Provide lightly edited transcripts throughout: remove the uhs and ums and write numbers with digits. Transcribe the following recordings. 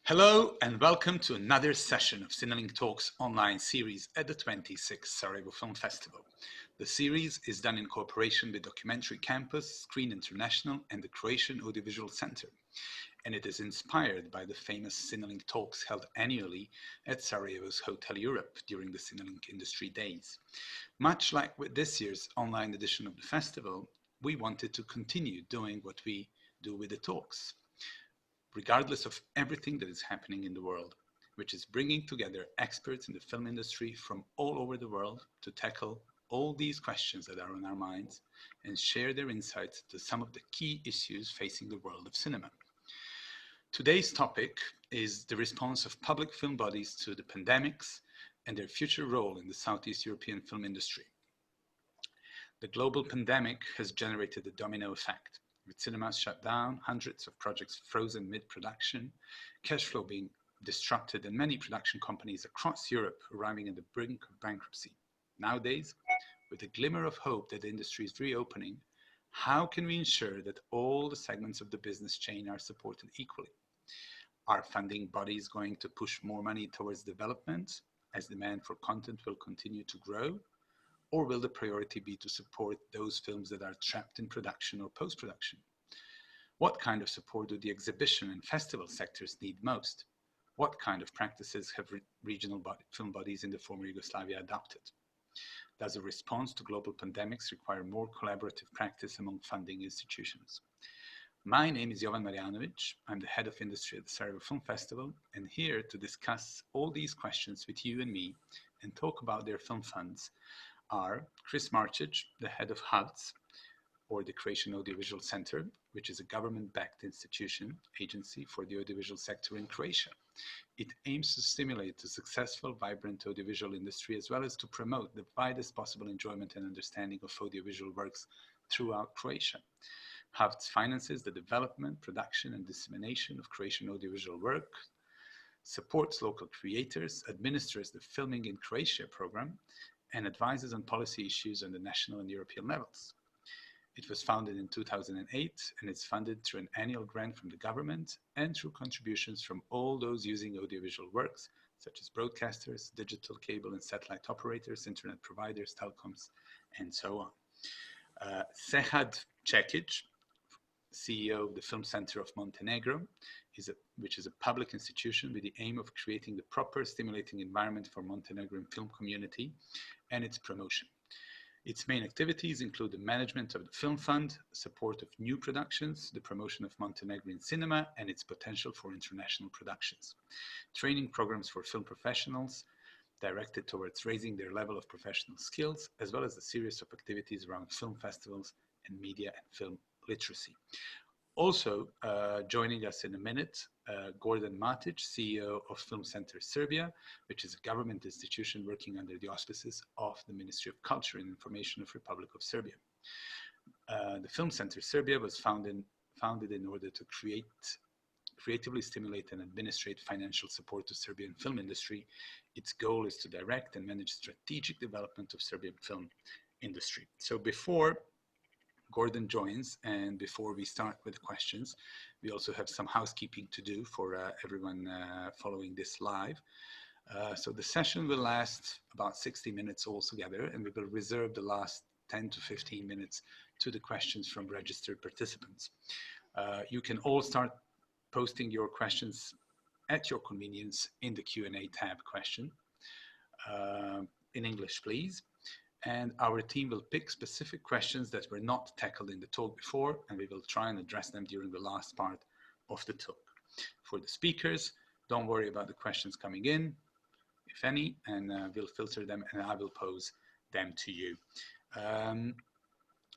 Hello and welcome to another session of Cinelink Talks online series at the 26th Sarajevo Film Festival. The series is done in cooperation with Documentary Campus, Screen International and the Croatian Audio-Visual Centre, and it is inspired by the famous Cinelink Talks held annually at Sarajevo's Hotel Europe during the Cinelink Industry Days. Much like with this year's online edition of the festival, we wanted to continue doing what we do with the talks, regardless of everything that is happening in the world, which is bringing together experts in the film industry from all over the world to tackle all these questions that are on our minds and share their insights to some of the key issues facing the world of cinema. Today's topic is the response of public film bodies to the pandemics and their future role in the Southeast European film industry. The global pandemic has generated a domino effect, with cinemas shut down, hundreds of projects frozen mid-production, cash flow being disrupted, and many production companies across Europe arriving at the brink of bankruptcy. Nowadays, with a glimmer of hope that the industry is reopening, how can we ensure that all the segments of the business chain are supported equally? Are funding bodies going to push more money towards development as demand for content will continue to grow? Or will the priority be to support those films that are trapped in production or post-production? What kind of support do the exhibition and festival sectors need most? What kind of practices have regional film bodies in the former Yugoslavia adopted? Does a response to global pandemics require more collaborative practice among funding institutions? My name is Jovan Marjanović. I'm the head of industry at the Sarajevo Film Festival, and here to discuss all these questions with you and me and talk about their film funds are Chris Marcich, the head of HAVC, or the Croatian Audio-Visual Centre, which is a government-backed agency for the audiovisual sector in Croatia. It aims to stimulate a successful, vibrant audiovisual industry as well as to promote the widest possible enjoyment and understanding of audiovisual works throughout Croatia. HAVC finances the development, production and dissemination of Croatian audiovisual work, supports local creators, administers the Filming in Croatia program, and advises on policy issues on the national and European levels. It was founded in 2008 and is funded through an annual grant from the government and through contributions from all those using audiovisual works, such as broadcasters, digital cable and satellite operators, internet providers, telecoms, and so on. Sehad Čekić, CEO of the Film Center of Montenegro, which is a public institution with the aim of creating the proper stimulating environment for Montenegrin film community and its promotion. Its main activities include the management of the film fund, support of new productions, the promotion of Montenegrin cinema and its potential for international productions, training programs for film professionals directed towards raising their level of professional skills, as well as a series of activities around film festivals and media and film literacy. Also joining us in a minute, Gordan, Matić, CEO of Film Center Serbia, which is a government institution working under the auspices of the Ministry of Culture and Information of Republic of Serbia. The Film Center Serbia was founded in order to creatively stimulate and administrate financial support to Serbian film industry. Its goal is to direct and manage strategic development of Serbian film industry. So before Gordan joins, and before we start with questions, we also have some housekeeping to do for everyone following this live. So the session will last about 60 minutes altogether, and we will reserve the last 10 to 15 minutes to the questions from registered participants. You can all start posting your questions at your convenience in the Q&A tab question. In English, please. And our team will pick specific questions that were not tackled in the talk before, and we will try and address them during the last part of the talk. For the speakers, don't worry about the questions coming in, if any, and we'll filter them and I will pose them to you.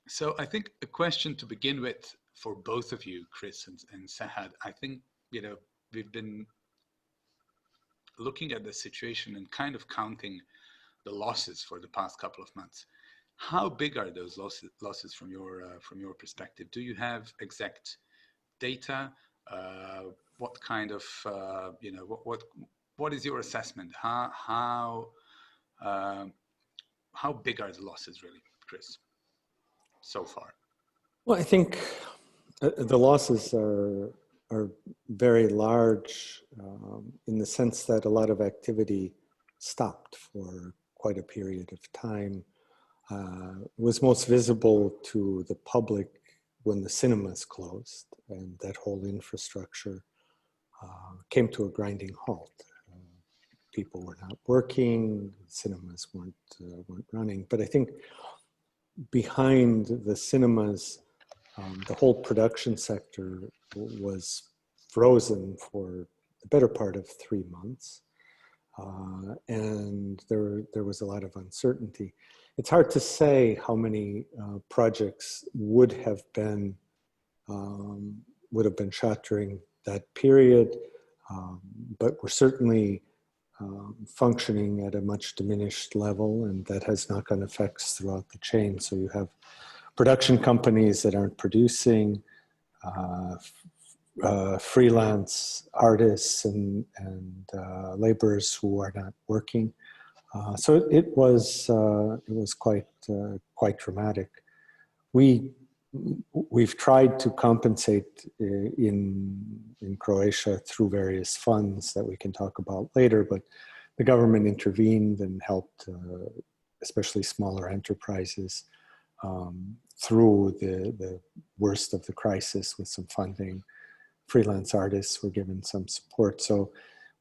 So I think a question to begin with for both of you, Chris and Sehad. I think, we've been looking at the situation and kind of counting the losses for the past couple of months. How big are those losses from your perspective? Do you have exact data? What kind of what is your assessment? How big are the losses really, Chris, so far? Well, I think the losses are very large in the sense that a lot of activity stopped for quite a period of time. Was most visible to the public when the cinemas closed and that whole infrastructure came to a grinding halt. People were not working, cinemas weren't running. But I think behind the cinemas, the whole production sector was frozen for the better part of 3 months. And there was a lot of uncertainty. It's hard to say how many projects would have been shot during that period, but we're certainly functioning at a much diminished level, and that has knock-on effects throughout the chain. So you have production companies that aren't producing, freelance artists and laborers who are not working. So it was quite dramatic. We've tried to compensate in Croatia through various funds that we can talk about later, but the government intervened and helped, especially smaller enterprises, through the worst of the crisis with some funding. Freelance artists were given some support. So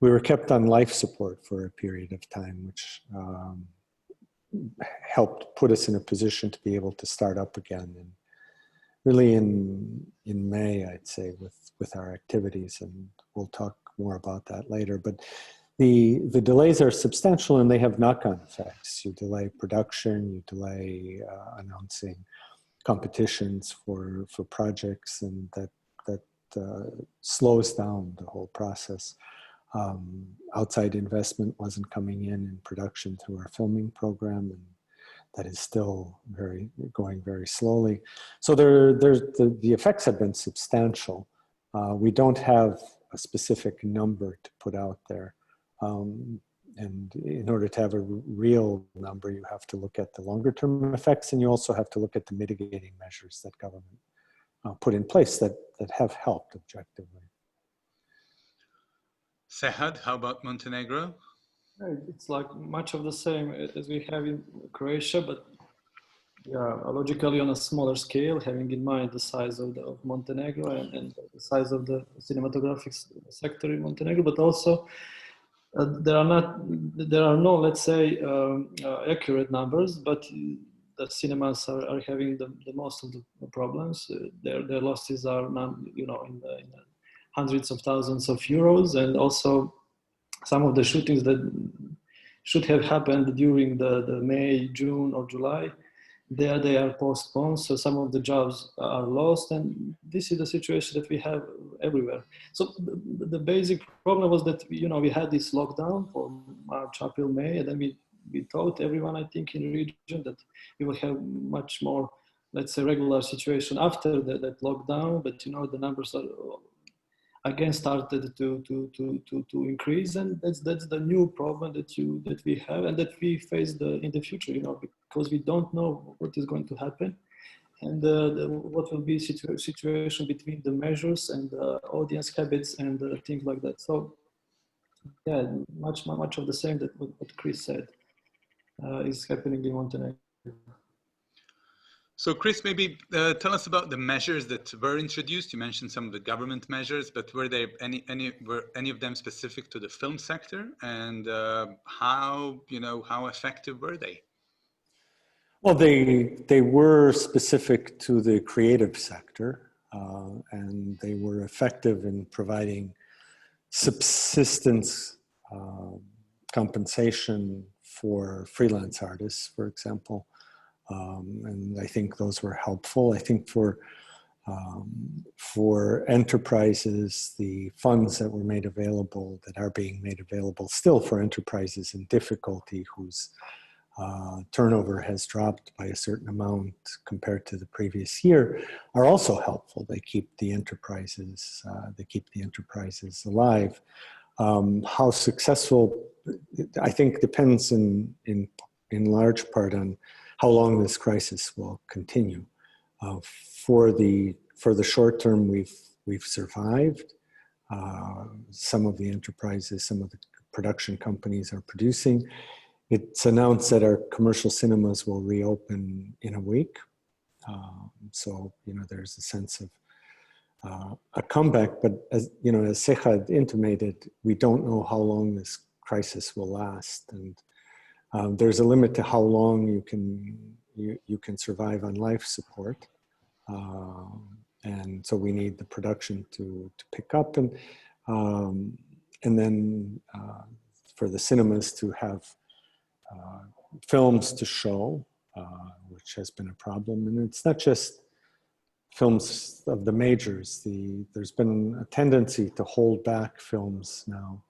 we were kept on life support for a period of time, which helped put us in a position to be able to start up again. And really in May, I'd say, with our activities, and we'll talk more about that later. But the delays are substantial, and they have knock-on effects. You delay production, you delay announcing competitions for projects, and that slows down the whole process. Outside investment wasn't coming in production through our filming program, and that is still going very slowly. So the effects have been substantial. We don't have a specific number to put out there. And in order to have a real number, you have to look at the longer term effects, and you also have to look at the mitigating measures that government put in place that have helped objectively. Sehad, how about Montenegro? It's like much of the same as we have in Croatia, but yeah, logically on a smaller scale, having in mind the size of Montenegro and the size of the cinematographic sector in Montenegro, but also there are no, let's say, accurate numbers, but the cinemas are having the most of the problems. Their losses are now, in the hundreds of thousands of euros, and also some of the shootings that should have happened during the May, June, or July, they are postponed. So some of the jobs are lost, and this is the situation that we have everywhere. So the basic problem was that we had this lockdown for March, April, May, and then we thought, everyone, I think, in the region, that we will have much more, let's say, regular situation after that lockdown. But the numbers are again started to increase, and that's the new problem that we have and that we face in the future. Because we don't know what is going to happen, and what will be situation between the measures and the audience habits and things like that. So yeah, much of the same that what Chris said is happening in Montenegro. So Chris, maybe tell us about the measures that were introduced. You mentioned some of the government measures, but were there any of them specific to the film sector, and how effective were they? Well, they were specific to the creative sector, and they were effective in providing subsistence compensation for freelance artists, for example. And I think those were helpful. I think for enterprises, the funds that were made available, that are being made available still for enterprises in difficulty whose turnover has dropped by a certain amount compared to the previous year, are also helpful. They keep the enterprises alive. How successful, I think, depends in large part on how long this crisis will continue. For the short term, we've survived. some of the enterprises, some of the production companies are producing. It's announced that our commercial cinemas will reopen in a week. So, you know, there's a sense of a comeback, but as you know, as Sehad intimated, we don't know how long this crisis will last, and there's a limit to how long you can survive on life support, and so we need the production to pick up, and then for the cinemas to have films to show, which has been a problem, and it's not just films of the majors. There's been a tendency to hold back films now,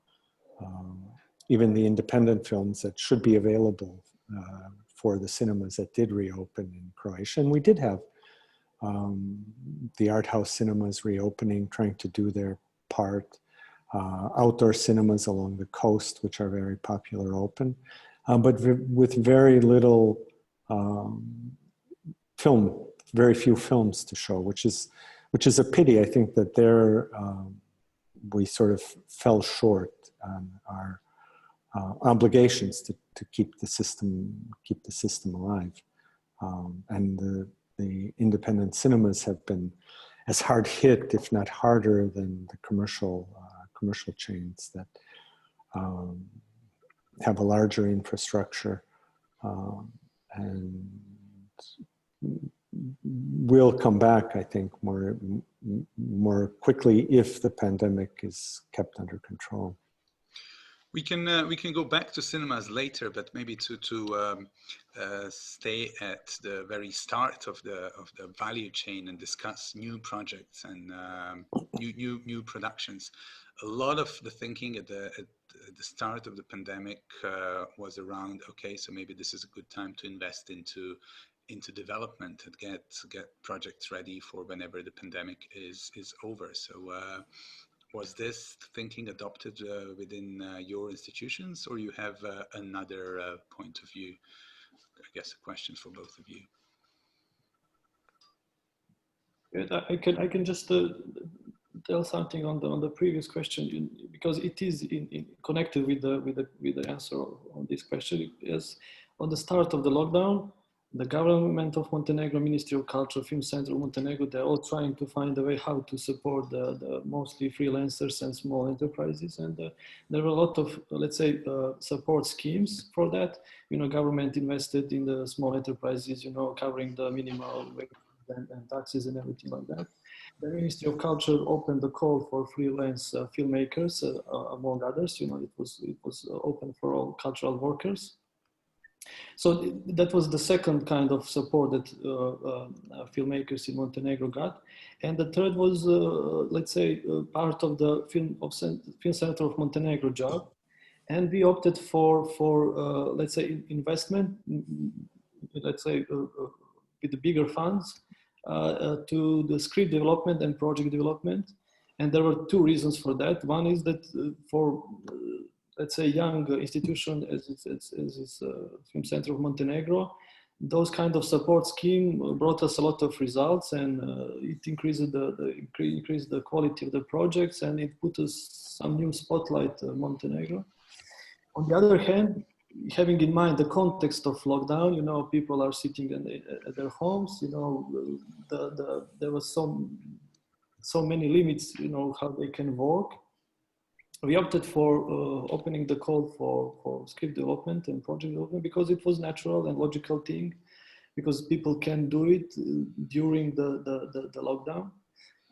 even the independent films that should be available for the cinemas that did reopen in Croatia. And we did have the art house cinemas reopening, trying to do their part. Outdoor cinemas along the coast, which are very popular, open, but with very little very few films to show, which is a pity. I think that we sort of fell short on our obligations to keep the system alive, and the independent cinemas have been as hard hit, if not harder, than the commercial chains that have a larger infrastructure, and will come back, I think, more quickly if the pandemic is kept under control. We can go back to cinemas later, but maybe to stay at the very start of the value chain and discuss new projects and new productions. A lot of the thinking at the start of the pandemic was around, okay, so maybe this is a good time to invest into development and get projects ready for whenever the pandemic is over. So was this thinking adopted within your institutions, or you have another point of view? I guess a question for both of you. I can just tell something on the previous question, because it is connected with the answer on this question. Yes, on the start of the lockdown, the government of Montenegro, Ministry of Culture, Film Center of Montenegro, they're all trying to find a way how to support the mostly freelancers and small enterprises. And there were a lot of, let's say, support schemes for that. You know, government invested in the small enterprises, you know, covering the minimal wage and taxes and everything like that. The Ministry of Culture opened the call for freelance filmmakers, among others. You know, it was open for all cultural workers. So that was the second kind of support that filmmakers in Montenegro got. And the third was, let's say, part of the Film Center of Montenegro job. And we opted for let's say, investment, let's say, with the bigger funds to the script development and project development. And there were two reasons for that. One is that for let's say, young institution as is Film Center of Montenegro, those kind of support scheme brought us a lot of results, and it increased the quality of the projects, and it put us some new spotlight on Montenegro. On the other hand, having in mind the context of lockdown, you know, people are sitting at their homes, you know, there was so many limits, you know, how they can work. We opted for opening the call for script development and project development because it was natural and logical thing, because people can do it during the lockdown.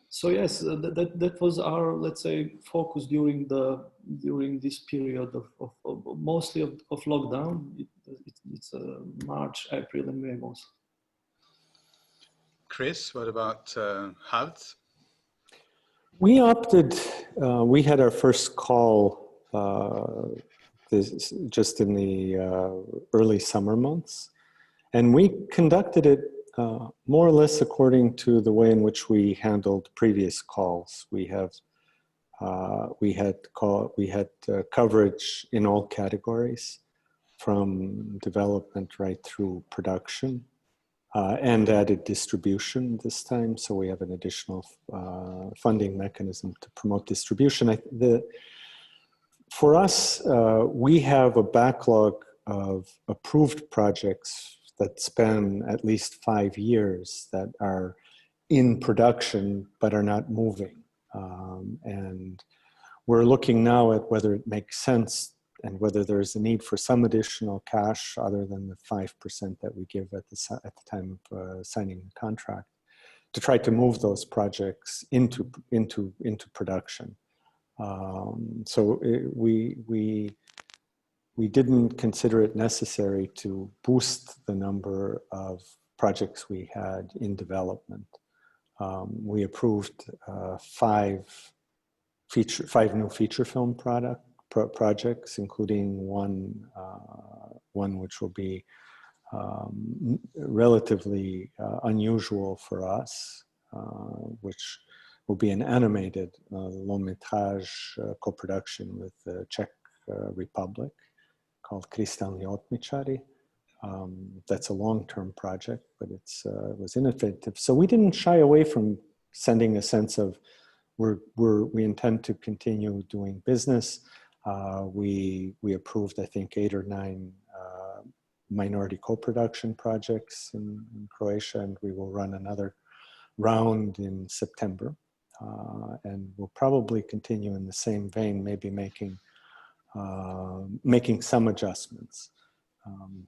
So yes, that was our, let's say, focus during this period of mostly of lockdown. It's March, April, and May mostly. Chris, what about Sehad? We opted, we had our first call just in the early summer months, and we conducted it more or less according to the way in which we handled previous calls. We had coverage in all categories, from development right through production. and added distribution this time. So we have an additional funding mechanism to promote distribution. For us, we have a backlog of approved projects that span at least 5 years that are in production but are not moving. And we're looking now at whether it makes sense and whether there's a need for some additional cash other than the 5% that we give at the time of signing the contract to try to move those projects into production. So we didn't consider it necessary to boost the number of projects we had in development. We approved 5 new feature film projects, including one which will be relatively unusual for us, which will be an animated long métrage co-production with the Czech Republic called Kristalni Otmičari. That's a long-term project, but it was innovative. So we didn't shy away from sending a sense of we intend to continue doing business. We approved, I think, 8 or 9 minority co-production projects in Croatia, and we will run another round in September. And we'll probably continue in the same vein, maybe making some adjustments.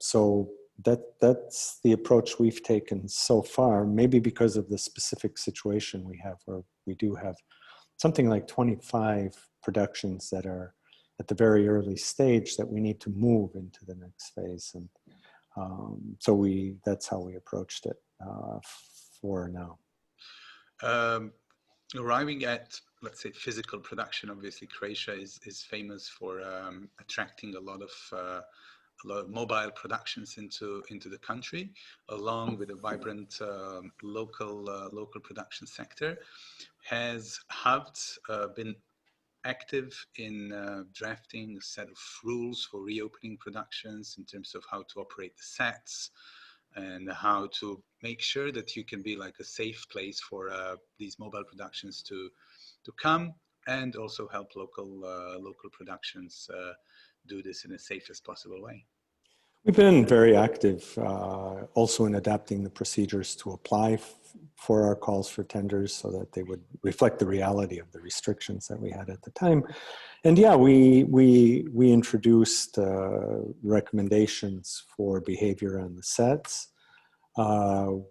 So that's the approach we've taken so far, maybe because of the specific situation we have, where we do have something like 25 productions that are at the very early stage that we need to move into the next phase. And so that's how we approached it for now. Arriving at, let's say, physical production, obviously Croatia is famous for attracting a lot of mobile productions into the country, along with a vibrant local production sector. Has Sehad been active in drafting a set of rules for reopening productions in terms of how to operate the sets and how to make sure that you can be like a safe place for these mobile productions to come, and also help local productions do this in the safest possible way? We've been very active also in adapting the procedures to apply for our calls for tenders so that they would reflect the reality of the restrictions that we had at the time. And yeah, we introduced recommendations for behavior on the sets,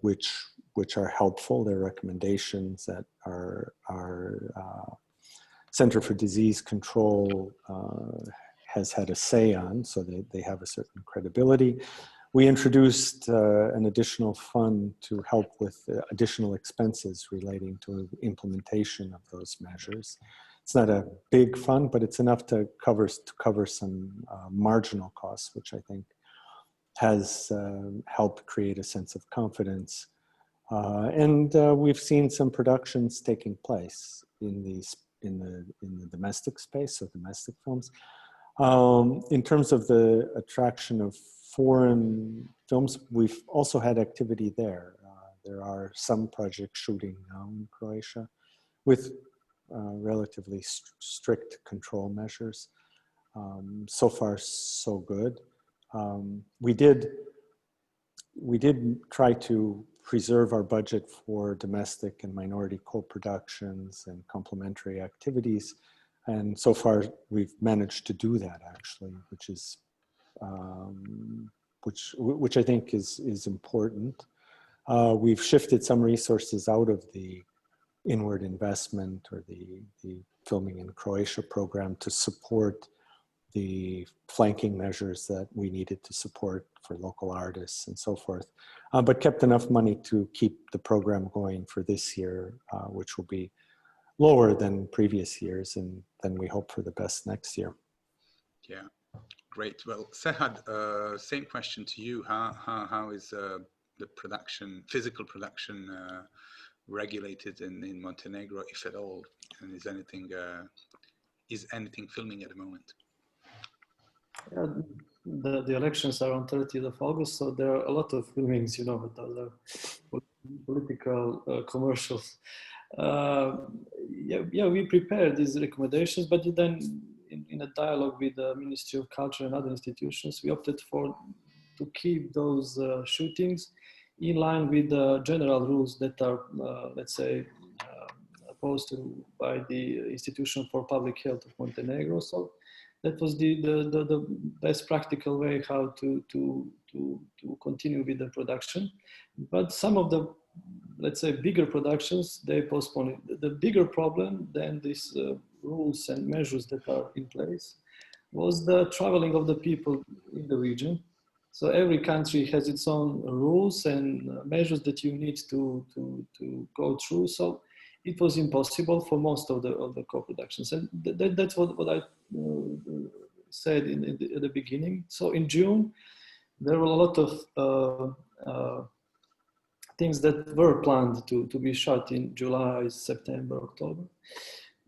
which are helpful. They're recommendations that our Center for Disease Control has had a say on, so they have a certain credibility. We introduced an additional fund to help with additional expenses relating to implementation of those measures. It's not a big fund, but it's enough to cover some marginal costs, which I think has helped create a sense of confidence. And we've seen some productions taking place in the domestic space, so domestic films. In terms of the attraction of foreign films, we've also had activity there. There are some projects shooting now in Croatia with relatively strict control measures. So far, so good. We did try to preserve our budget for domestic and minority co-productions and complementary activities. And so far, we've managed to do that, actually, which is which I think is important. We've shifted some resources out of the inward investment or the Filming in Croatia program to support the flanking measures that we needed to support for local artists and so forth, but kept enough money to keep the program going for this year, which will be lower than previous years, and then we hope for the best next year. Yeah, great. Well, Sehad, same question to you. How is the physical production regulated in Montenegro, if at all? And is anything filming at the moment? Yeah, the elections are on 30th of August, so there are a lot of filmings, you know, but those are political commercials. Yeah, we prepared these recommendations, but then in a dialogue with the Ministry of Culture and other institutions, we opted to keep those shootings in line with the general rules that are, let's say, posed by the Institution for Public Health of Montenegro. So that was the best practical way how to continue with the production. But some of the, let's say, bigger productions, they postponed it. The bigger problem than these rules and measures that are in place was the traveling of the people in the region. So every country has its own rules and measures that you need to go through. So it was impossible for most of the co-productions, and that's what I said at the beginning. So in June, there were a lot of things that were planned to be shot in July, September, October.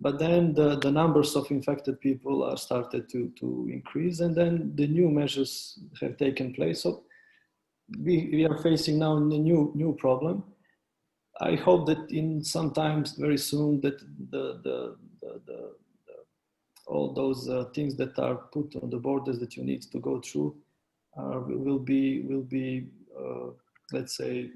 But then the numbers of infected people are started to increase, and then the new measures have taken place. So we are facing now a new problem. I hope that in sometimes very soon that all those things that are put on the borders that you need to go through will be let's say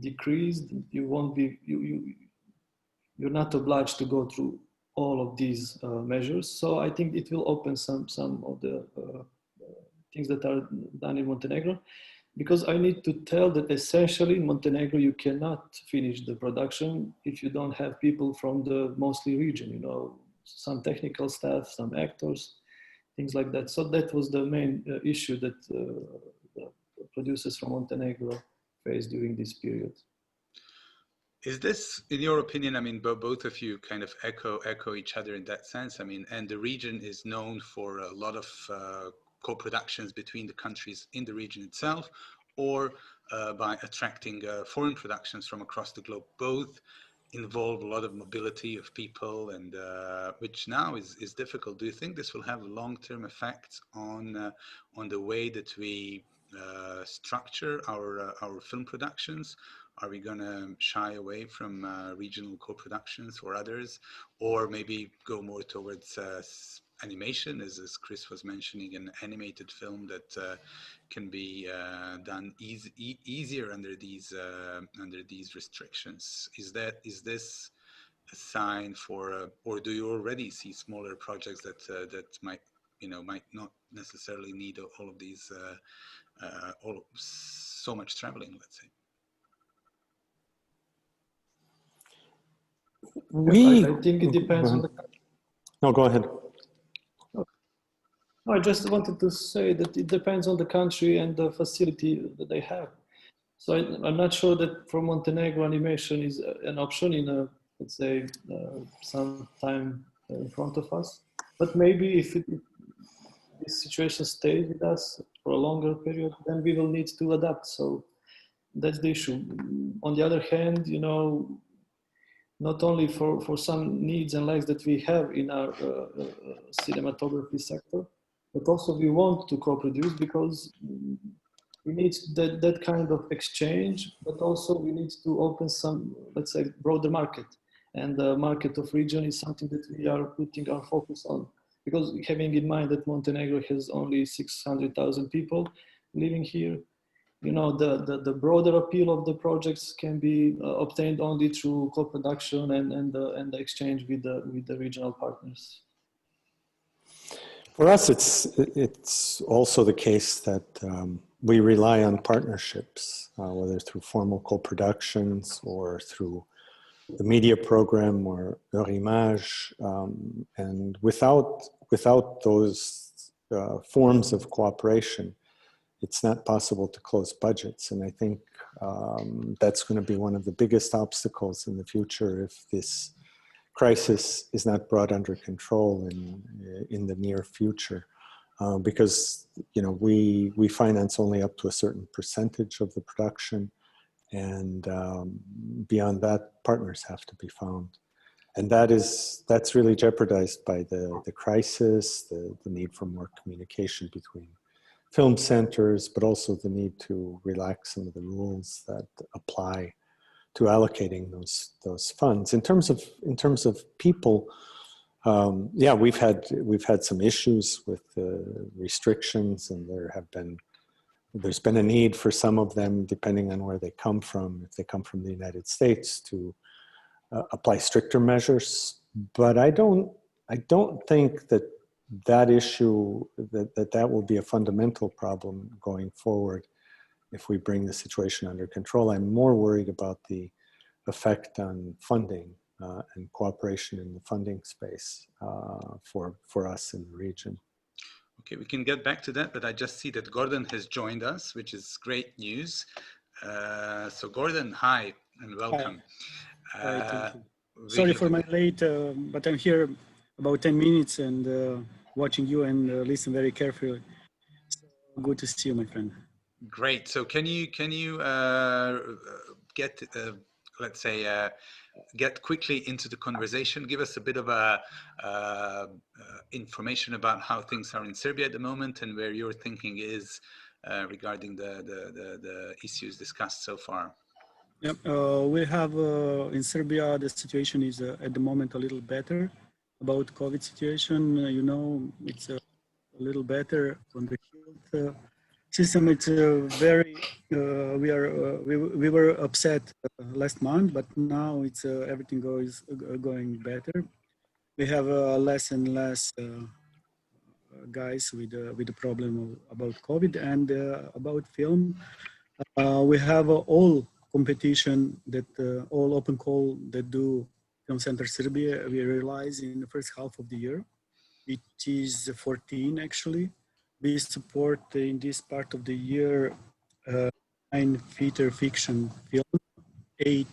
decreased. You won't be you're not obliged to go through all of these measures. So I think it will open some of the things that are done in Montenegro. Because I need to tell that essentially in Montenegro, you cannot finish the production if you don't have people from the mostly region, you know, some technical staff, some actors, things like that. So that was the main issue that the producers from Montenegro faced during this period. Is this, in your opinion, I mean, both of you kind of echo each other in that sense. I mean, and the region is known for a lot of co-productions between the countries in the region itself, or by attracting foreign productions from across the globe. Both involve a lot of mobility of people, and which now is difficult. Do you think this will have long-term effects on the way that we structure our film productions? Are we going to shy away from regional co-productions or others, or maybe go more towards animation, as Chris was mentioning, an animated film that can be done easier under these restrictions? Is this a sign for, or do you already see smaller projects that might not necessarily need all of these so much traveling, let's say? I think it depends on the country. No, go ahead. No, I just wanted to say that it depends on the country and the facility that they have. So I'm not sure that for Montenegro animation is an option in let's say some time in front of us. But maybe if this situation stays with us for a longer period, then we will need to adapt. So that's the issue. On the other hand, you know, not only for some needs and lacks that we have in our cinematography sector, but also we want to co-produce because we need that kind of exchange, but also we need to open some, let's say, broader market. And the market of region is something that we are putting our focus on. Because having in mind that Montenegro has only 600,000 people living here, you know, the broader appeal of the projects can be obtained only through co-production and the exchange with the regional partners. For us, it's also the case that we rely on partnerships, whether through formal co-productions or through the media program or Eurimage, and without those forms of cooperation, it's not possible to close budgets. And I think that's going to be one of the biggest obstacles in the future if this crisis is not brought under control in the near future. Because, you know, we finance only up to a certain percentage of the production, and beyond that, partners have to be found. and that's really jeopardized by the crisis, the need for more communication between film centers, but also the need to relax some of the rules that apply to allocating those funds. In terms of people, yeah, we've had some issues with restrictions, and there's been a need for some of them, depending on where they come from. If they come from the United States, to apply stricter measures. But I don't think that issue that will be a fundamental problem going forward if we bring the situation under control. I'm more worried about the effect on funding and cooperation in the funding space for us in the region. Okay, we can get back to that, but I just see that Gordan has joined us, which is great news. So Gordan, hi and welcome. Hi, thank you. Sorry for my late, but I'm here about 10 minutes and watching you and listen very carefully. So good to see you, my friend. Great. So can you get, let's say, get quickly into the conversation? Give us a bit of information about how things are in Serbia at the moment and where your thinking is regarding the issues discussed so far. Yep. We have in Serbia, the situation is at the moment a little better about COVID situation. You know, it's a little better on the health system. It's very, we were upset last month, but now it's everything going better. We have less and less guys with the problem about COVID and about film. We have all competition that all open call that do Film Center Serbia, we realize in the first half of the year. It is 14 actually. We support in this part of the year 9 feature fiction films, 8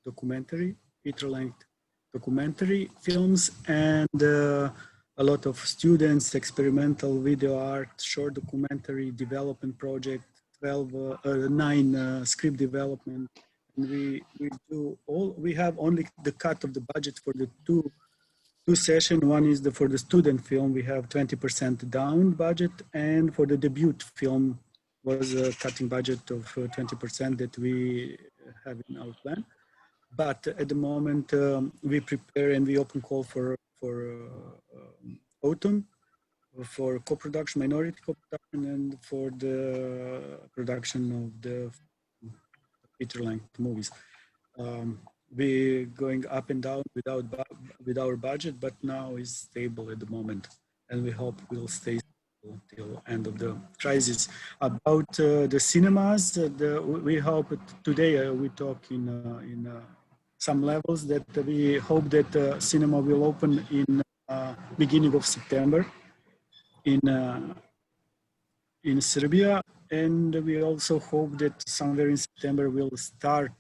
documentary, feature-length documentary films, and a lot of students, experimental video art, short documentary development project, 9 script development, and we have only the cut of the budget for the two sessions. One is for the student film, we have 20% down budget, and for the debut film was a cutting budget of 20% that we have in our plan. But at the moment we prepare and we open call for autumn, for co-production, minority co-production, and for the production of the feature-length movies. We're going up and down with our budget, but now is stable at the moment, and we hope we'll stay stable till end of the crisis. About the cinemas, we hope today we talk in some levels that we hope that cinema will open in beginning of September in Serbia, and we also hope that somewhere in September we'll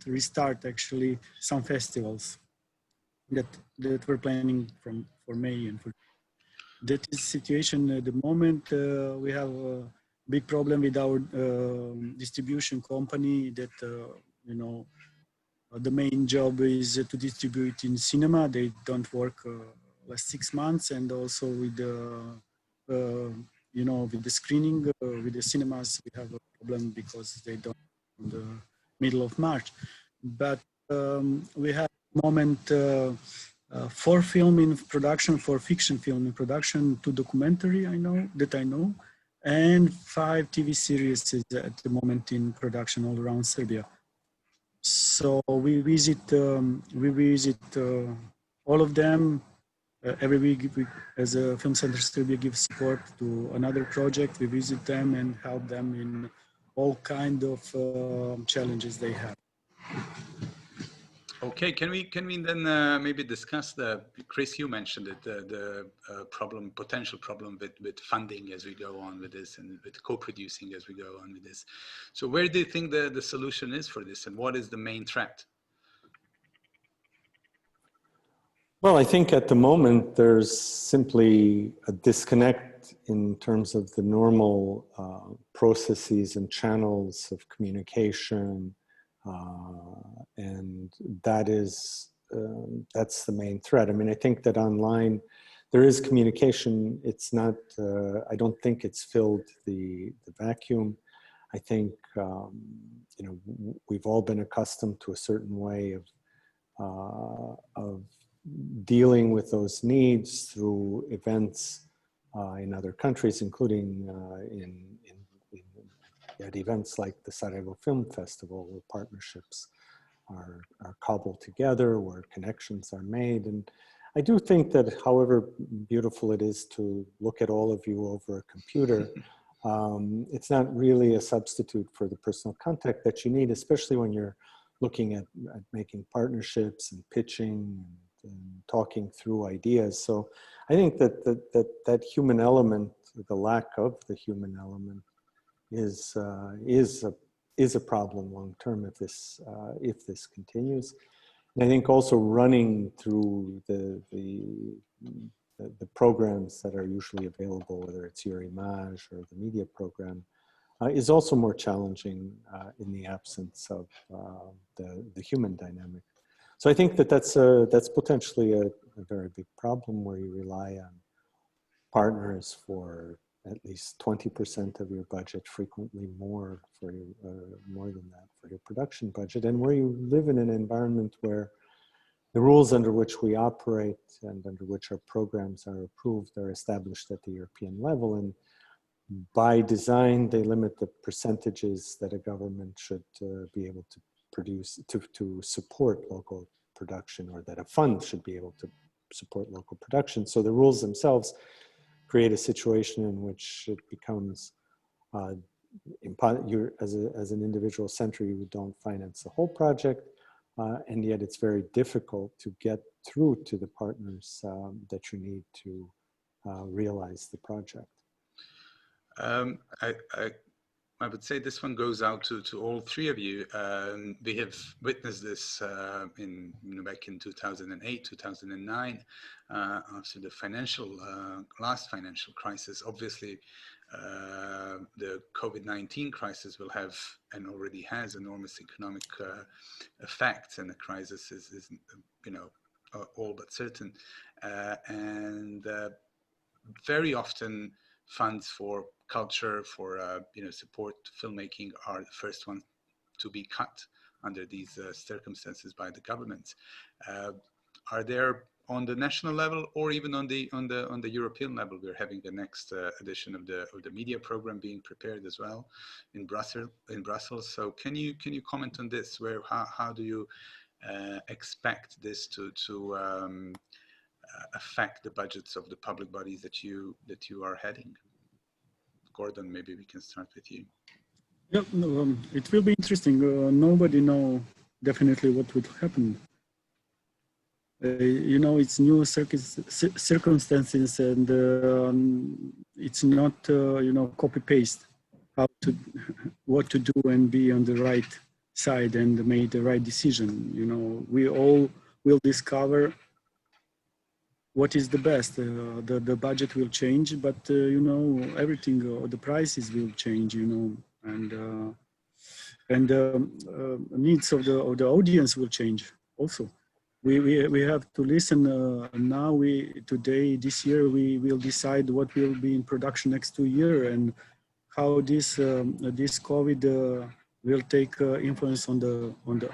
restart actually some festivals that we're planning for May and for that is situation at the moment. We have a big problem with our distribution company that you know, the main job is to distribute in cinema. They don't work last 6 months, and also with the you know, with the screening, with the cinemas, we have a problem because they don't in the middle of March. But we have at the moment 4 film in production, 4 fiction film in production, 2 documentary I know, and 5 TV series is at the moment in production all around Serbia. So we visit all of them. Every week, as a Film Center Serbia gives support to another project. We visit them and help them in all kind of challenges they have. Okay, can we then maybe discuss Chris, you mentioned it, the potential problem with funding as we go on with this, and with co-producing as we go on with this. So where do you think the solution is for this, and what is the main threat? Well, I think at the moment there's simply a disconnect in terms of the normal processes and channels of communication, and that is that's the main threat. I mean, I think that online there is communication. It's not, I don't think it's filled the vacuum. I think, you know, we've all been accustomed to a certain way of dealing with those needs through events in other countries, including at events like the Sarajevo Film Festival, where partnerships are cobbled together, where connections are made. And I do think that however beautiful it is to look at all of you over a computer, it's not really a substitute for the personal contact that you need, especially when you're looking at making partnerships and pitching and talking through ideas. So I think that human element, the lack of the human element, is a problem long term if this continues. And I think also running through the programs that are usually available, whether it's your image or the media program, is also more challenging in the absence of the human dynamic. So I think that's potentially a very big problem, where you rely on partners for at least 20% of your budget, frequently more for more than that for your production budget, and where you live in an environment where the rules under which we operate and under which our programs are approved are established at the European level, and by design they limit the percentages that a government should be able to produce to support local production, or that a fund should be able to support local production. So the rules themselves create a situation in which it becomes, as an individual center, you don't finance the whole project, and yet it's very difficult to get through to the partners that you need to realize the project. I would say this one goes out to all three of you. We have witnessed this back in 2008, 2009, after the last financial crisis. Obviously, the COVID-19 crisis will have, and already has, enormous economic effects, and the crisis is all but certain. And very often, funds for culture, for support filmmaking, are the first ones to be cut under these circumstances by the government. Are there, on the national level or even on the European level, we're having the next edition of the media program being prepared as well in Brussels. So can you comment on this? How do you expect this to affect the budgets of the public bodies that you are heading? Gordan, maybe we can start with you. Yeah, it will be interesting. Nobody know definitely what would happen. It's new circumstances, and it's not copy paste what to do and be on the right side and make the right decision. We all will discover what is the best. The budget will change, but everything, the prices will change, and needs of the audience will change also. We have to listen. Now this year we will decide what will be in production next 2 years, and how this COVID will take influence on the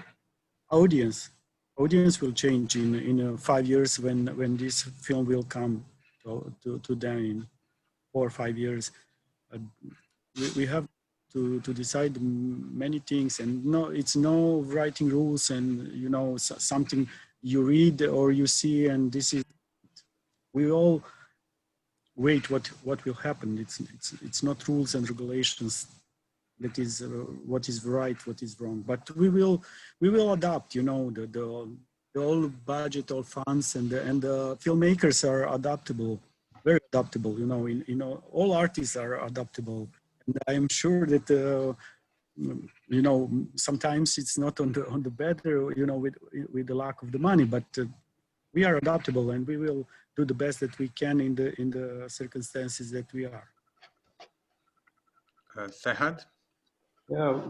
audience. Audience will change in 5 years when this film will come to them in 4 or 5 years. We have to decide many things, and it's no writing rules, and something you read or you see, and this is, we all wait what will happen. It's not rules and regulations that is what is right, what is wrong, but we will adapt. The all budget, all funds, and the filmmakers are adaptable, very adaptable. All artists are adaptable, and I am sure that sometimes it's not on the better, with the lack of the money, but we are adaptable, and we will do the best that we can in the circumstances that we are. Sehad? Yeah,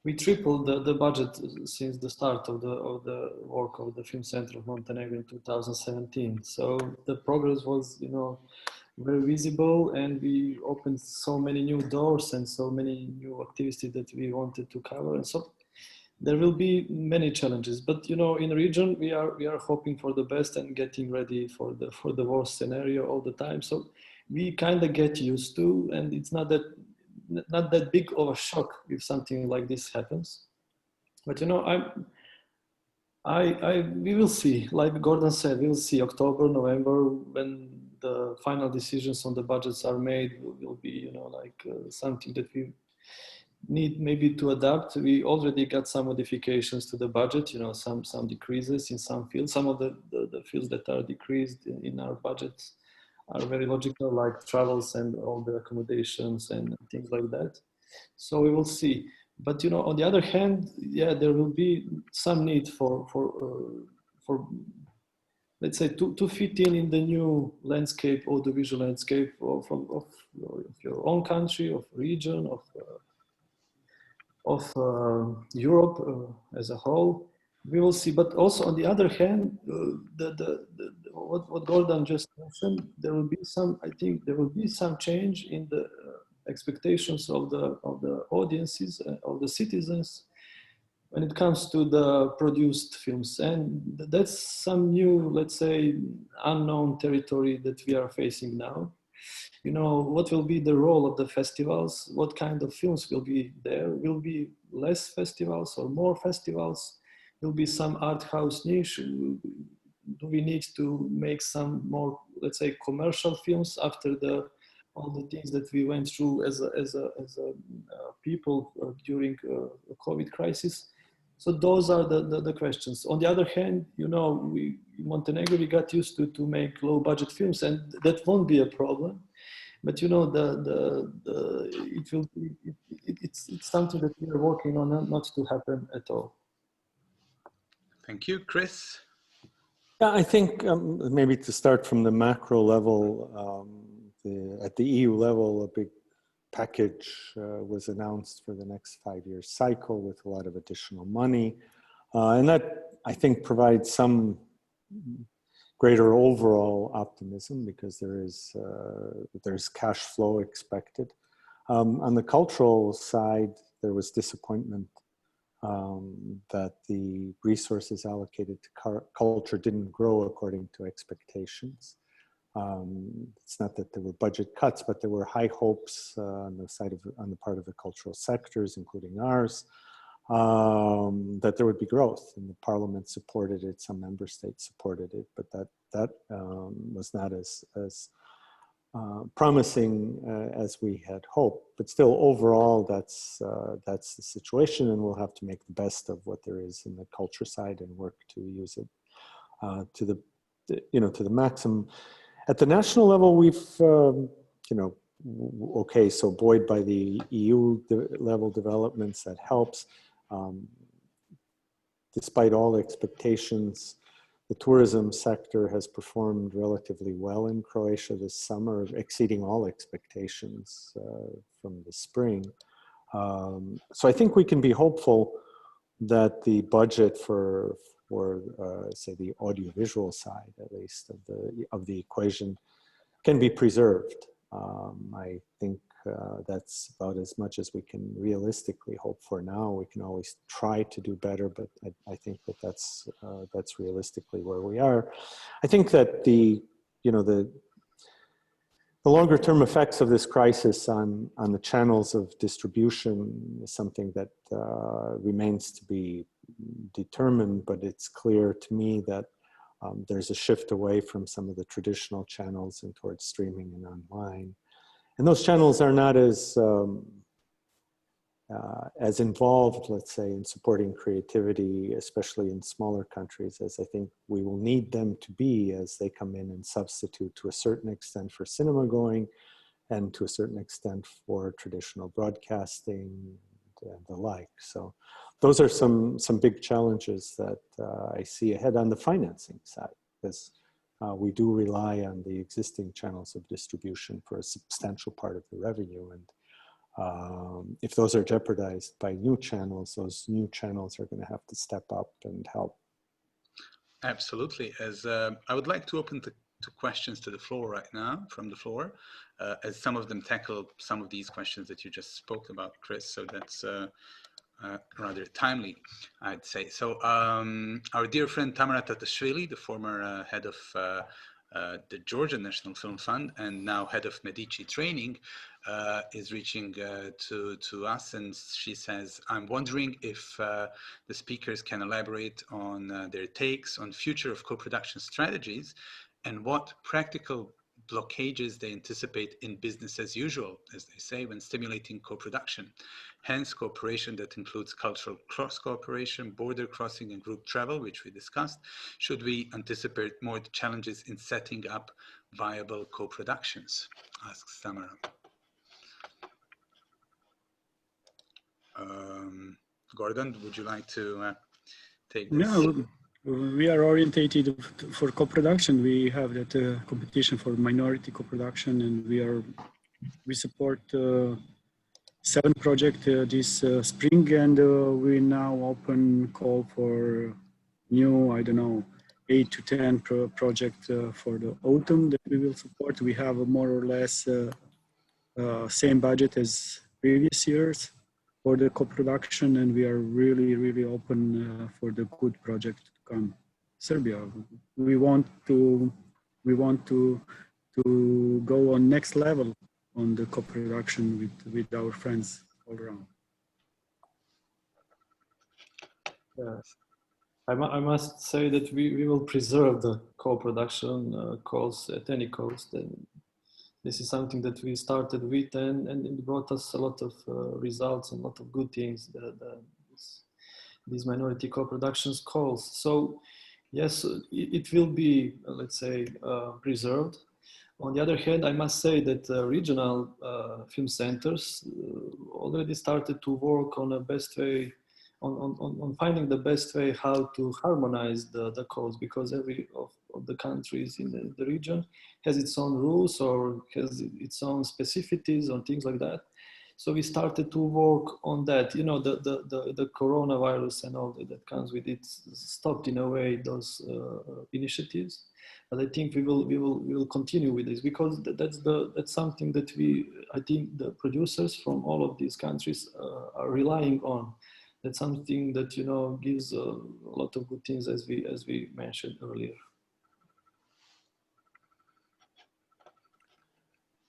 We tripled the budget since the start of the work of the Film Center of Montenegro in 2017. So the progress was, you know, very visible, and we opened so many new doors and so many new activities that we wanted to cover. And so there will be many challenges, but you know, in the region we are hoping for the best and getting ready for the worst scenario all the time. So we kind of get used to, and it's not that big of a shock if something like this happens. But you know, we will see. Like Gordan said, we will see October, November, when the final decisions on the budgets are made. Will be, you know, like something that we need maybe to adapt. We already got some modifications to the budget, you know, some decreases in some fields. Some of the fields that are decreased in our budgets are very logical, like travels and all the accommodations and things like that. So we will see. But you know, on the other hand, yeah, there will be some need for let's say to fit in the new landscape, audiovisual landscape of your own country, of region, of Europe as a whole. We will see. But also on the other hand, what Gordan just mentioned, there will be some. I think there will be some change in the expectations of the audiences, of the citizens, when it comes to the produced films, and that's some new, let's say, unknown territory that we are facing now. You know, what will be the role of the festivals? What kind of films will be there? Will be less festivals or more festivals? Will be some art house niche? Do we need to make some more, let's say, commercial films after all the things that we went through as a people during the COVID crisis? So those are the questions. On the other hand, you know, in Montenegro, we got used to make low budget films, and that won't be a problem. But you know, it's something that we are working on not to happen at all. Thank you, Chris. Yeah, I think maybe to start from the macro level, at the EU level, a big package was announced for the next 5-year cycle with a lot of additional money. And that, I think, provides some greater overall optimism because there's cash flow expected. On the cultural side, there was disappointment that the resources allocated to culture didn't grow according to expectations. It's not that there were budget cuts, but there were high hopes on the part of the cultural sectors, including ours, that there would be growth, and the parliament supported it. Some member states supported it, but that was not as promising as we had hoped. But still, overall, that's the situation, and we'll have to make the best of what there is in the culture side and work to use it to the maximum. At the national level, we've, so buoyed by the EU level developments, that helps. Despite all expectations, the tourism sector has performed relatively well in Croatia this summer, exceeding all expectations from the spring. So I think we can be hopeful that the budget for say the audiovisual side, at least of the equation, can be preserved. I think that's about as much as we can realistically hope for now. We can always try to do better, but I think that's realistically where we are. I think that the longer term effects of this crisis on the channels of distribution is something that remains to be determined, but it's clear to me that there's a shift away from some of the traditional channels and towards streaming and online. And those channels are not as involved, let's say, in supporting creativity, especially in smaller countries, as I think we will need them to be as they come in and substitute to a certain extent for cinema going and to a certain extent for traditional broadcasting and the like. So those are some big challenges that I see ahead on the financing side, because we do rely on the existing channels of distribution for a substantial part of the revenue. And if those are jeopardized by new channels, those new channels are going to have to step up and help. Absolutely. As I would like to open to questions to the floor right now, from the floor, as some of them tackle some of these questions that you just spoke about, Chris. So that's rather timely, I'd say. So our dear friend Tamara Tatashvili, the former head of the Georgian National Film Fund and now head of Matić training, is reaching to us, and she says, I'm wondering if the speakers can elaborate on their takes on future of co-production strategies and what practical blockages they anticipate in business as usual, as they say, when stimulating co-production. Hence, cooperation that includes cultural cross-cooperation, border crossing, and group travel, which we discussed. Should we anticipate more challenges in setting up viable co-productions? Asks Tamara. Gordan, would you like to take this? Yeah, we are orientated for co-production. We have that competition for minority co-production, and we support 7 projects this spring, and we now open call for new, I don't know, 8 to 10 projects for the autumn that we will support. We have a more or less same budget as previous years for the co-production, and we are really, really open for the good project to come. Serbia, we want to go on next level on the co-production with our friends all around. Yes. I must say that we will preserve the co-production calls at any cost. And this is something that we started with, and it brought us a lot of results and a lot of good things, these minority co-productions calls. So yes, it will be, let's say, preserved. On the other hand, I must say that regional film centers already started to work on a best way, on finding the best way how to harmonize the calls, because every of the countries in the region has its own rules or has its own specificities or things like that. So we started to work on that. You know, the coronavirus and all that comes with it stopped in a way those initiatives. But I think we will continue with this, because that's something that I think the producers from all of these countries are relying on. That's something that, you know, gives a lot of good things, as we mentioned earlier.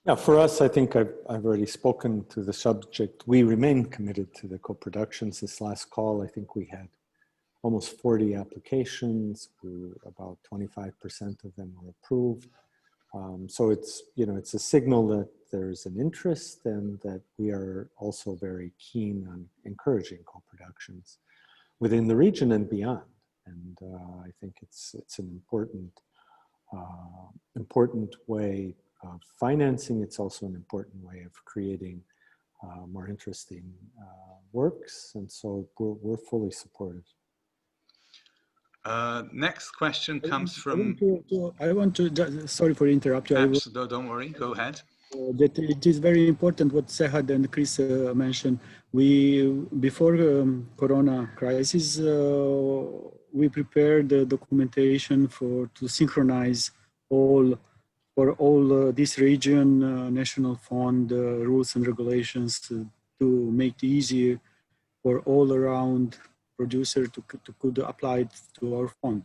Yeah, for us, I think I've already spoken to the subject. We remain committed to the co-productions. This last call, I think we had almost 40 applications. About 25% of them were approved. So it's, you know, it's a signal that there's an interest and that we are also very keen on encouraging co-productions within the region and beyond. And I think it's an important way of financing. It's also an important way of creating more interesting works. And so we're fully supportive. Next question comes from... I want to sorry for interrupting you. No, don't worry, go ahead. That it is very important what Sehad and Chris mentioned. Before Corona crisis, we prepared the documentation to synchronize all this region, national fund rules and regulations to make it easier for all around producer to could apply to our fund.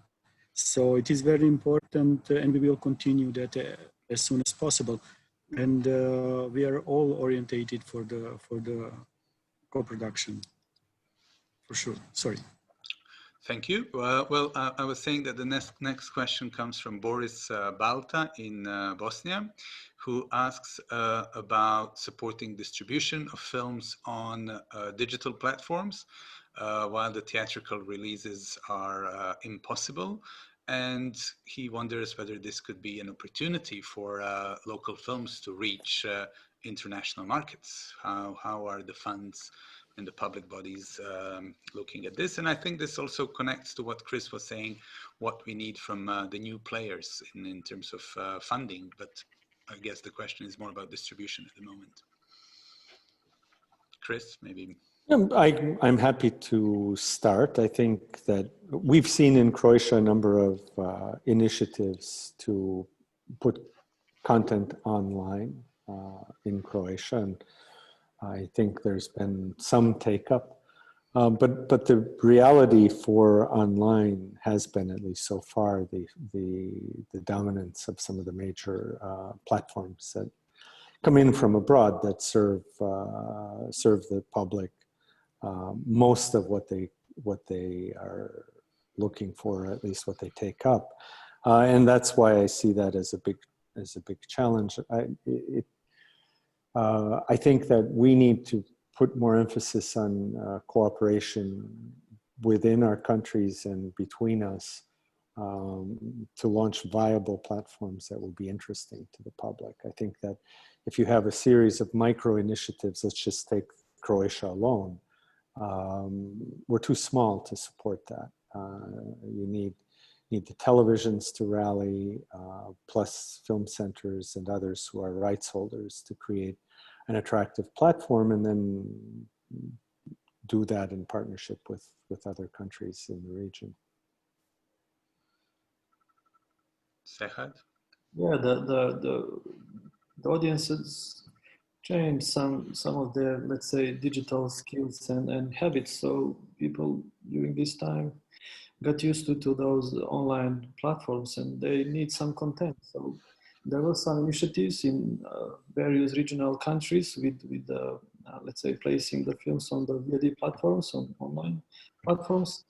So it is very important, and we will continue that as soon as possible. And we are all orientated for the co-production, for sure. Sorry. Thank you. Well, I was saying that the next question comes from Boris Balta in Bosnia, who asks about supporting distribution of films on digital platforms while the theatrical releases are impossible. And he wonders whether this could be an opportunity for local films to reach international markets. How are the funds and the public bodies looking at this? And I think this also connects to what Chris was saying, what we need from the new players in terms of funding. But I guess the question is more about distribution at the moment. Chris, maybe. I'm happy to start. I think that we've seen in Croatia a number of initiatives to put content online in Croatia, and I think there's been some take-up. But the reality for online has been, at least so far, the dominance of some of the major platforms that come in from abroad that serve the public most of what they are looking for, or at least what they take up, and that's why I see that as a big challenge. I think that we need to put more emphasis on cooperation within our countries and between us to launch viable platforms that will be interesting to the public. I think that if you have a series of micro initiatives, let's just take Croatia alone, we're too small to support that. You need the televisions to rally, plus film centers and others who are rights holders to create an attractive platform, and then do that in partnership with other countries in the region. Sehad? Yeah, the audiences change some of their, let's say, digital skills and habits. So people during this time got used to those online platforms, and they need some content. So there were some initiatives in various regional countries with let's say, placing the films on the VOD platforms, on online platforms.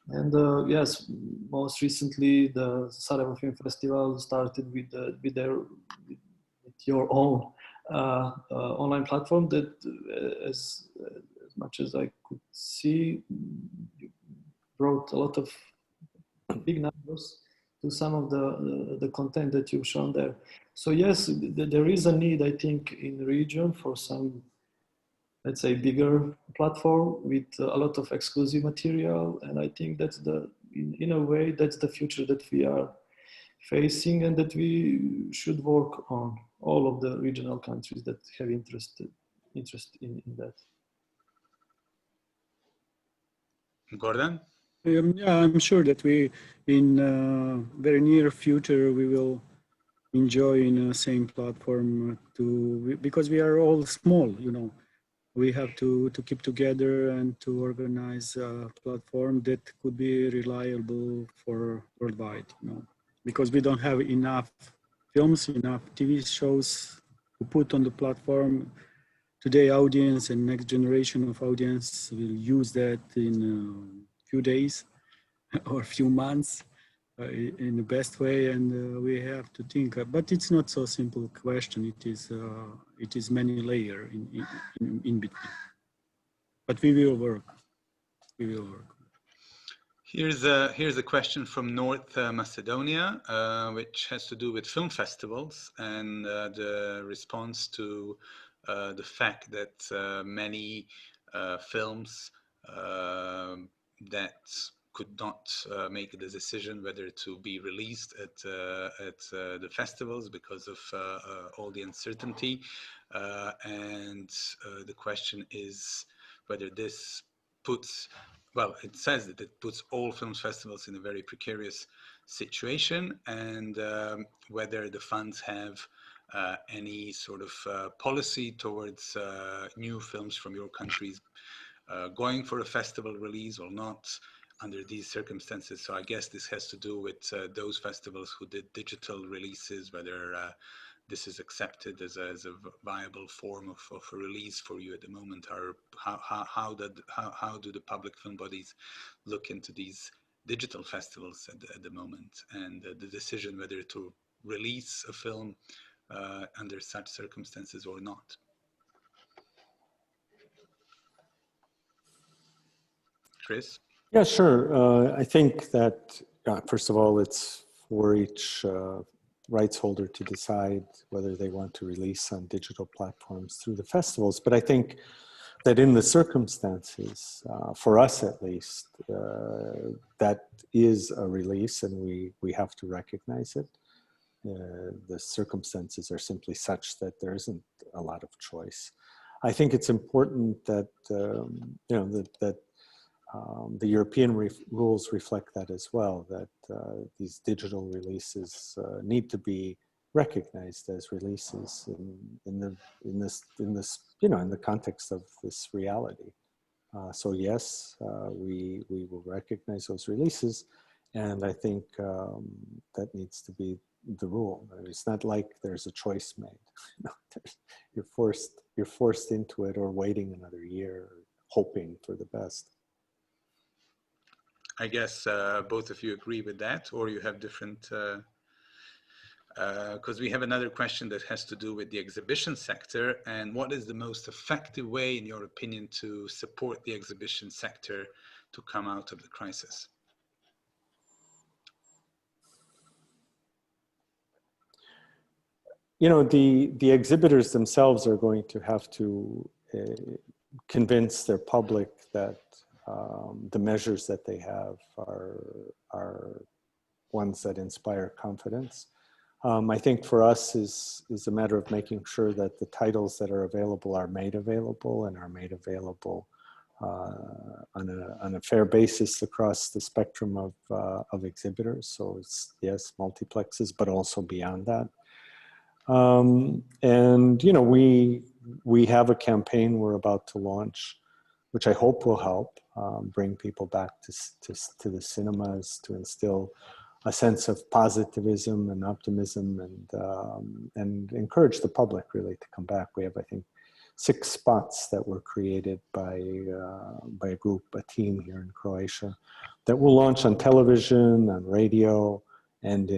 And yes, most recently the Sarajevo Film Festival started with your own online platform that, as much as I could see, brought a lot of big numbers to some of the content that you've shown there. So yes, there is a need, I think, in the region for some, let's say, bigger platform with a lot of exclusive material. And I think that's in a way, that's the future that we are facing, and that we should work on, all of the regional countries that have interest in that. Gordan? Yeah, I'm sure that we, in very near future, we will enjoy in the same platform because we are all small, you know. We have to keep together and to organize a platform that could be reliable for worldwide, you know, because we don't have enough films, enough TV shows to put on the platform. Today, audience and next generation of audience will use that in a few days or a few months in the best way, and we have to think. But it's not so simple question. It is many layer in between. But we will work. We will work. Here's a question from North Macedonia, which has to do with film festivals and the response to the fact that many films that could not make the decision whether to be released at the festivals because of all the uncertainty. And the question is whether this puts, well, it says that it puts all film festivals in a very precarious situation, and whether the funds have any sort of policy towards new films from your countries going for a festival release or not under these circumstances. So I guess this has to do with those festivals who did digital releases, whether this is accepted as a viable form of a release for you at the moment, or how do the public film bodies look into these digital festivals at the moment, and the decision whether to release a film under such circumstances or not. Chris? Yeah, sure. I think that, first of all, it's for each rights holder to decide whether they want to release on digital platforms through the festivals. But I think that in the circumstances, for us at least, that is a release, and we have to recognize it. The circumstances are simply such that there isn't a lot of choice. I think it's important that the European rules reflect that as well. That these digital releases need to be recognized as releases in the context of this reality. So yes, we will recognize those releases, and I think that needs to be the rule. I mean, it's not like there's a choice made. You're forced into it, or waiting another year, hoping for the best. I guess both of you agree with that, or you have different. Because we have another question that has to do with the exhibition sector, and what is the most effective way, in your opinion, to support the exhibition sector to come out of the crisis? You know, the exhibitors themselves are going to have to convince their public that the measures that they have are ones that inspire confidence. I think for us is a matter of making sure that the titles that are available are made available, and are made available on a fair basis across the spectrum of exhibitors. So it's, yes, multiplexes, but also beyond that. And you know, we have a campaign we're about to launch, which I hope will help bring people back to the cinemas, to instill a sense of positivism and optimism, and encourage the public really to come back. We have, I think, 6 spots that were created by a team here in Croatia, that will launch on television, on radio, and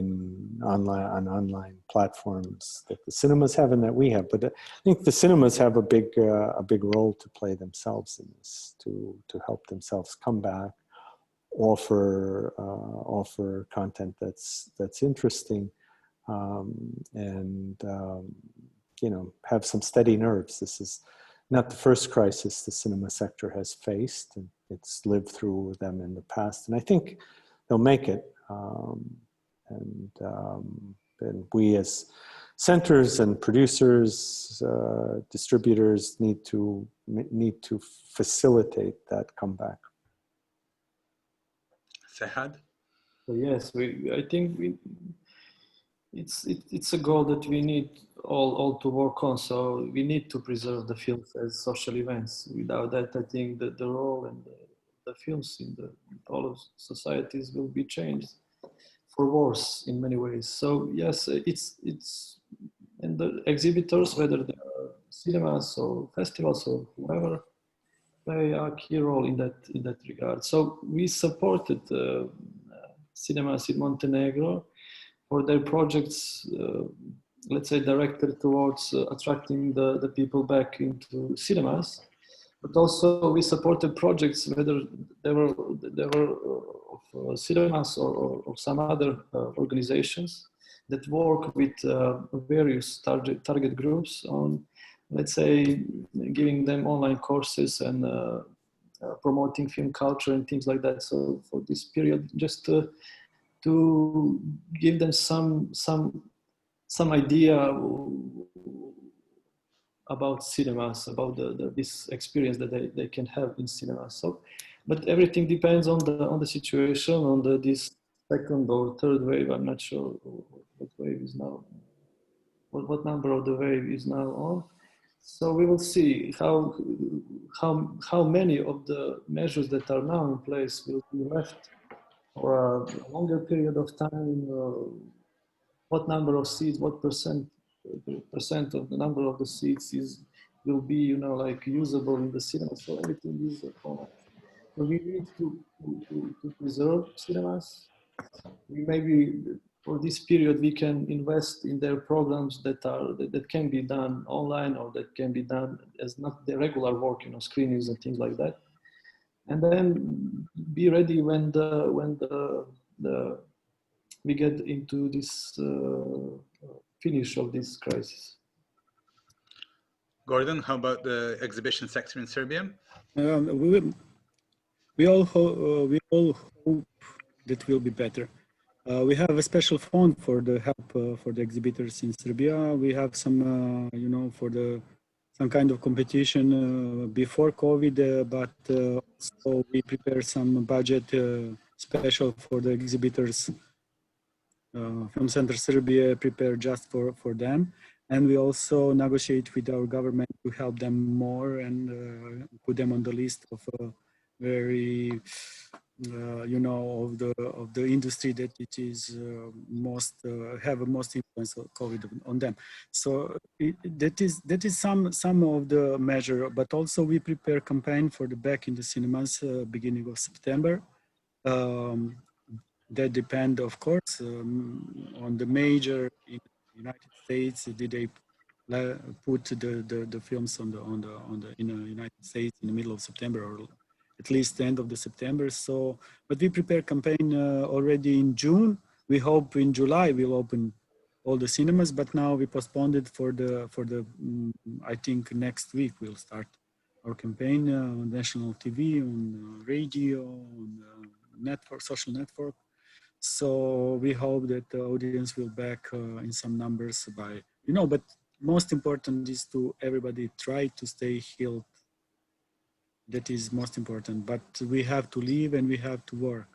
on online platforms that the cinemas have and that we have. But I think the cinemas have a big role to play themselves in this, to help themselves come back, offer content that's interesting, and you know, have some steady nerves. This is not the first crisis the cinema sector has faced, and it's lived through them in the past, and I think they'll make it. And we as centers and producers, distributors need to facilitate that comeback. Sehad? Yes, I think it's a goal that we need all to work on. So we need to preserve the films as social events. Without that, I think that the role and the films in all of societies will be changed for worse in many ways. So yes, it's and the exhibitors, whether they are cinemas or festivals or whoever, play a key role in that regard. So we supported cinemas in Montenegro for their projects, let's say, directed towards attracting the people back into cinemas. But also we supported projects, whether they were of cinemas or some other organizations that work with various target groups on, let's say, giving them online courses and promoting film culture and things like that. So for this period, just to give them some idea about cinemas, about this experience that they can have in cinemas. So, but everything depends on the situation, on this second or third wave. I'm not sure what wave is now, what number of the wave is now on. So we will see how many of the measures that are now in place will be left for a longer period of time. What number of seats, what percent of the number of the seats will be, you know, like usable in the cinema. So everything is so we need to preserve cinemas. We maybe for this period we can invest in their programs that can be done online, or that can be done as not the regular work, you know, screenings and things like that. And then be ready when we get into this finish of this crisis. Gordan, how about the exhibition sector in Serbia? We all hope that will be better. We have a special fund for the help for the exhibitors in Serbia. We have some, you know, for the some kind of competition before COVID, but so we prepare some budget special for the exhibitors. Film Center Serbia prepared just for them. And we also negotiate with our government to help them more and put them on the list of very, you know, of the industry that it is most have a most influence of COVID on them. So that is some of the measure. But also we prepare campaign for the back in the cinemas beginning of September. That depend, of course, on the major in the United States. Did they put the films on the in the United States in the middle of September or at least the end of the September? So, but we prepare campaign already in June. We hope in July we'll open all the cinemas, but now we postponed it for the I think next week we'll start our campaign on national TV, on radio, on network, social network. So we hope that the audience will back in some numbers by, you know, but most important is to everybody try to stay healed. That is most important, but we have to live and we have to work.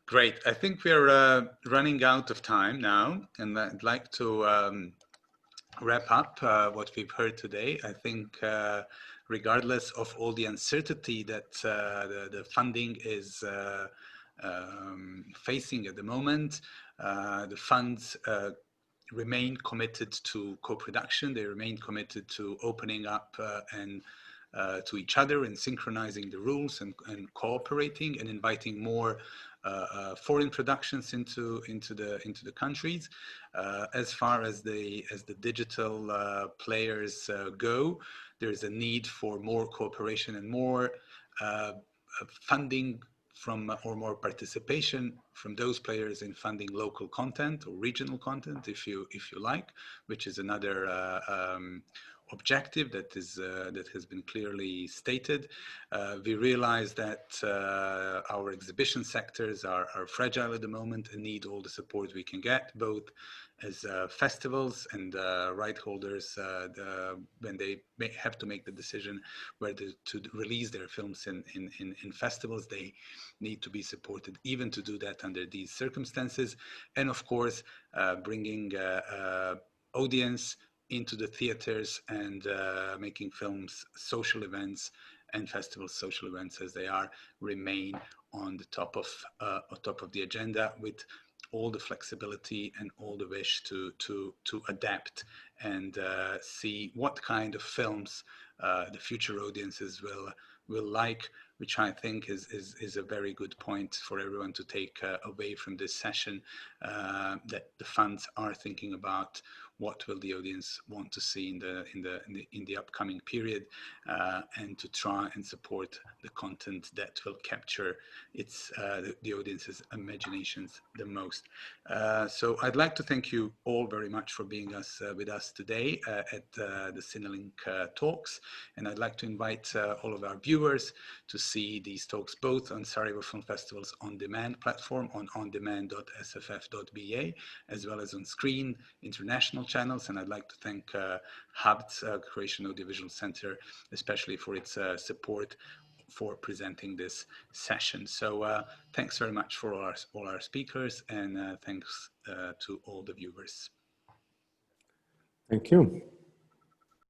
Great. I think we're running out of time now, and I'd like to wrap up what we've heard today. I think regardless of all the uncertainty that the funding is facing at the moment, the funds remain committed to co-production. They remain committed to opening up and to each other and synchronizing the rules and cooperating and inviting more foreign productions into the countries. As far as the digital players go, there's a need for more cooperation and more funding from or more participation from those players in funding local content or regional content, if you like, which is another objective that has been clearly stated. We realize that our exhibition sectors are fragile at the moment and need all the support we can get, both as festivals and right holders when they have to make the decision whether to release their films in festivals. They need to be supported even to do that under these circumstances. And of course, bringing audience into the theaters and making films social events and festivals social events as they are remain on the top of the agenda, with all the flexibility and all the wish to adapt and see what kind of films the future audiences will like, which I think is a very good point for everyone to take away from this session, that the funds are thinking about what will the audience want to see in the upcoming period, and to try and support the content that will capture the audience's imaginations the most. So I'd like to thank you all very much for being with us today at the Cinelink talks, and I'd like to invite all of our viewers to see these talks both on Sarajevo Film Festival's on-demand platform on ondemand.sff.ba, as well as on Screen international channels. And I'd like to thank HAVC, Croatian Audio-Visual Centre, especially for its support for presenting this session. So thanks very much for all our speakers, and thanks to all the viewers. Thank you.